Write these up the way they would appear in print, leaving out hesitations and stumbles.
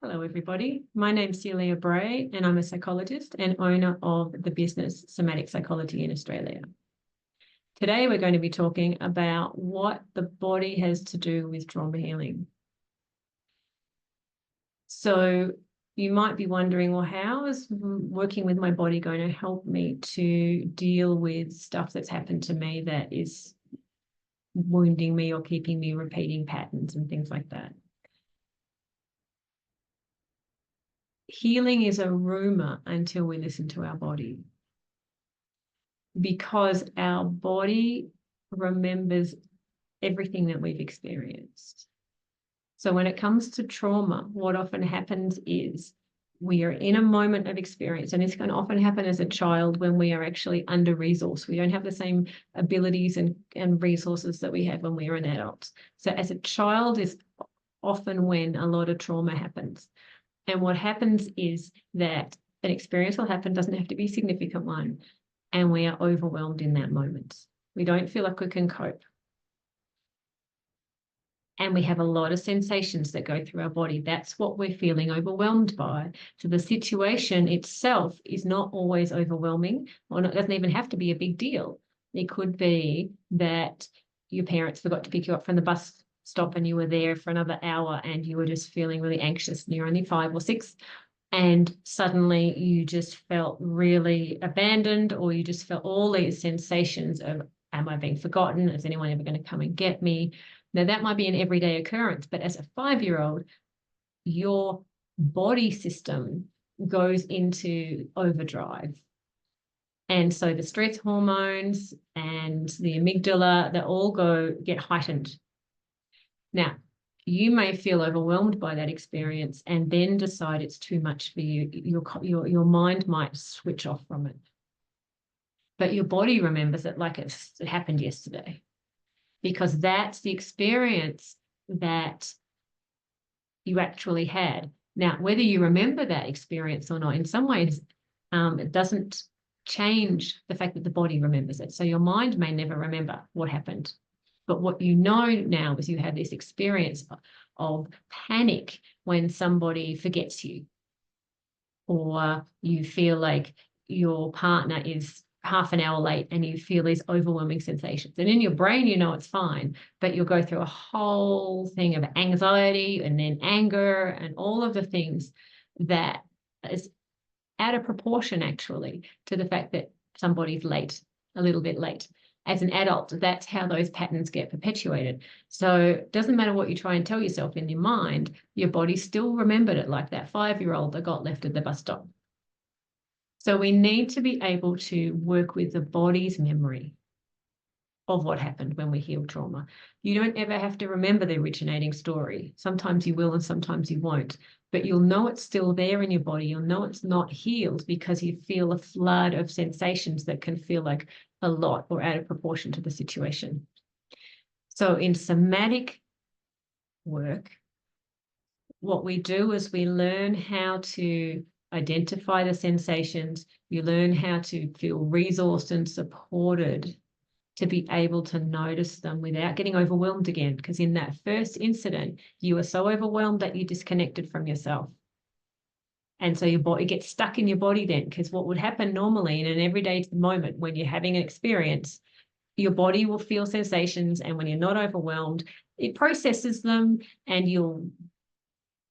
Hello, everybody. My name's Celia Bray, and I'm a psychologist and owner of the business Somatic Psychology in Australia. Today, we're going to be talking about what the body has to do with trauma healing. So you might be wondering, well, how is working with my body going to help me to deal with stuff that's happened to me that is wounding me or keeping me repeating patterns and things like that? Healing is a rumor until we listen to our body, because our body remembers everything that we've experienced. So when it comes to trauma, what often happens is we are in a moment of experience, and this can often happen as a child when we are actually under-resourced. We don't have the same abilities and resources that we have when we are an adult. So as a child is often when a lot of trauma happens. And what happens is that an experience will happen, doesn't have to be a significant one, and we are overwhelmed in that moment. We don't feel like we can cope. And we have a lot of sensations that go through our body. That's what we're feeling overwhelmed by. So the situation itself is not always overwhelming, or it doesn't even have to be a big deal. It could be that your parents forgot to pick you up from the bus stop and you were there for another hour and you were just feeling really anxious and you're only 5 or 6, and suddenly you just felt really abandoned, or you just felt all these sensations of, am I being forgotten? Is anyone ever going to come and get me? Now, that might be an everyday occurrence, but as a 5-year-old, your body system goes into overdrive. And so the stress hormones and the amygdala, they all get heightened. Now, you may feel overwhelmed by that experience and then decide it's too much for you. Your mind might switch off from it. But your body remembers it like it happened yesterday, because that's the experience that you actually had. Now, whether you remember that experience or not, in some ways, it doesn't change the fact that the body remembers it. So your mind may never remember what happened. But what you know now is you have this experience of panic when somebody forgets you, or you feel like your partner is half an hour late and you feel these overwhelming sensations. And in your brain, you know it's fine, but you'll go through a whole thing of anxiety and then anger and all of the things that is out of proportion, actually, to the fact that somebody's late, a little bit late. As an adult, that's how those patterns get perpetuated. So it doesn't matter what you try and tell yourself in your mind, your body still remembered it, like that 5-year-old that got left at the bus stop. So we need to be able to work with the body's memory of what happened when we heal trauma. You don't ever have to remember the originating story. Sometimes you will and sometimes you won't, but you'll know it's still there in your body. You'll know it's not healed because you feel a flood of sensations that can feel like a lot or out of proportion to the situation. So in somatic work, what we do is we learn how to identify the sensations. You learn how to feel resourced and supported to be able to notice them without getting overwhelmed again. Because in that first incident, you were so overwhelmed that you disconnected from yourself. And so your body gets stuck in your body then, because what would happen normally in an everyday moment when you're having an experience, your body will feel sensations, and when you're not overwhelmed, it processes them and you'll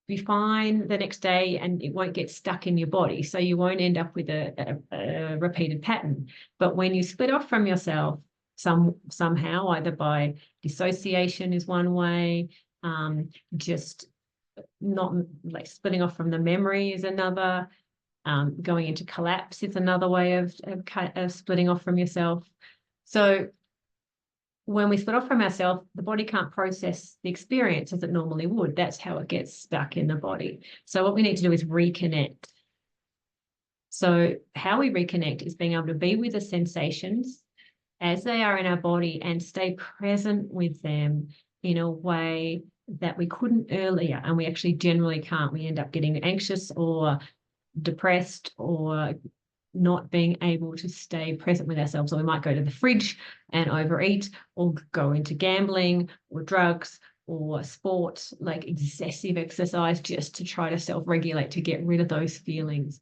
be fine the next day and it won't get stuck in your body. So you won't end up with a repeated pattern. But when you split off from yourself, somehow, either by dissociation is one way, just not like splitting off from the memory is another, going into collapse is another way of splitting off from yourself. So when we split off from ourselves, the body can't process the experience as it normally would. That's how it gets stuck in the body. So what we need to do is reconnect. So how we reconnect is being able to be with the sensations as they are in our body and stay present with them in a way that we couldn't earlier, and we actually generally can't. We end up getting anxious or depressed or not being able to stay present with ourselves. So we might go to the fridge and overeat, or go into gambling or drugs or sport, like excessive exercise, just to try to self-regulate, to get rid of those feelings.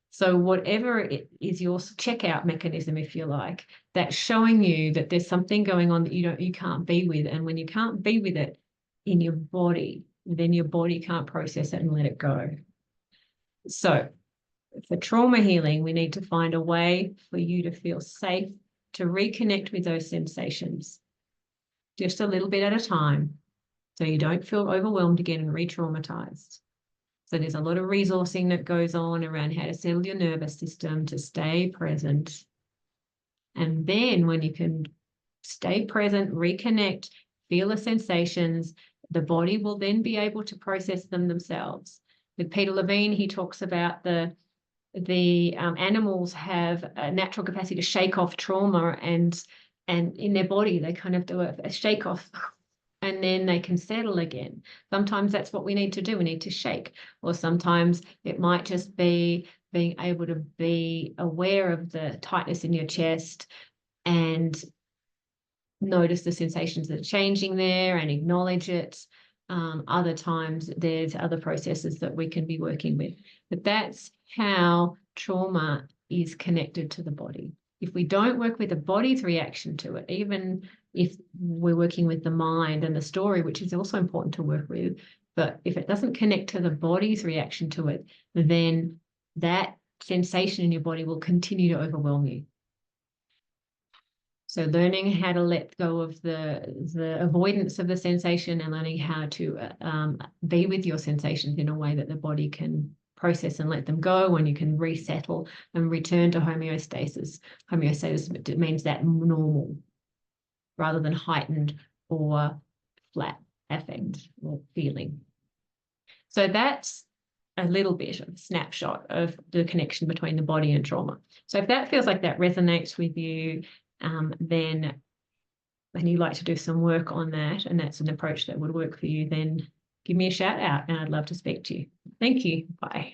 So whatever it is, your checkout mechanism, if you like, that's showing you that there's something going on that you can't be with. And when you can't be with it in your body, then your body can't process it and let it go. So for trauma healing, we need to find a way for you to feel safe, to reconnect with those sensations, just a little bit at a time, so you don't feel overwhelmed again and re-traumatized. So there's a lot of resourcing that goes on around how to settle your nervous system, to stay present. And then when you can stay present, reconnect, feel the sensations, the body will then be able to process them themselves. With Peter Levine, he talks about the animals have a natural capacity to shake off trauma, and in their body they kind of do a shake off, and then they can settle again. Sometimes that's what we need to do. We need to shake. Or sometimes it might just be being able to be aware of the tightness in your chest and notice the sensations that are changing there and acknowledge it. Other times there's other processes that we can be working with. But that's how trauma is connected to the body. If we don't work with the body's reaction to it, even if we're working with the mind and the story, which is also important to work with, but if it doesn't connect to the body's reaction to it, then that sensation in your body will continue to overwhelm you. So learning how to let go of the avoidance of the sensation and learning how to be with your sensations in a way that the body can process and let them go, and you can resettle and return to homeostasis. Homeostasis means that normal rather than heightened or flat affect or feeling. So that's a little bit of a snapshot of the connection between the body and trauma. So if that feels like that resonates with you, then and you'd like to do some work on that, and that's an approach that would work for you, then give me a shout out and I'd love to speak to you. Thank you. Bye.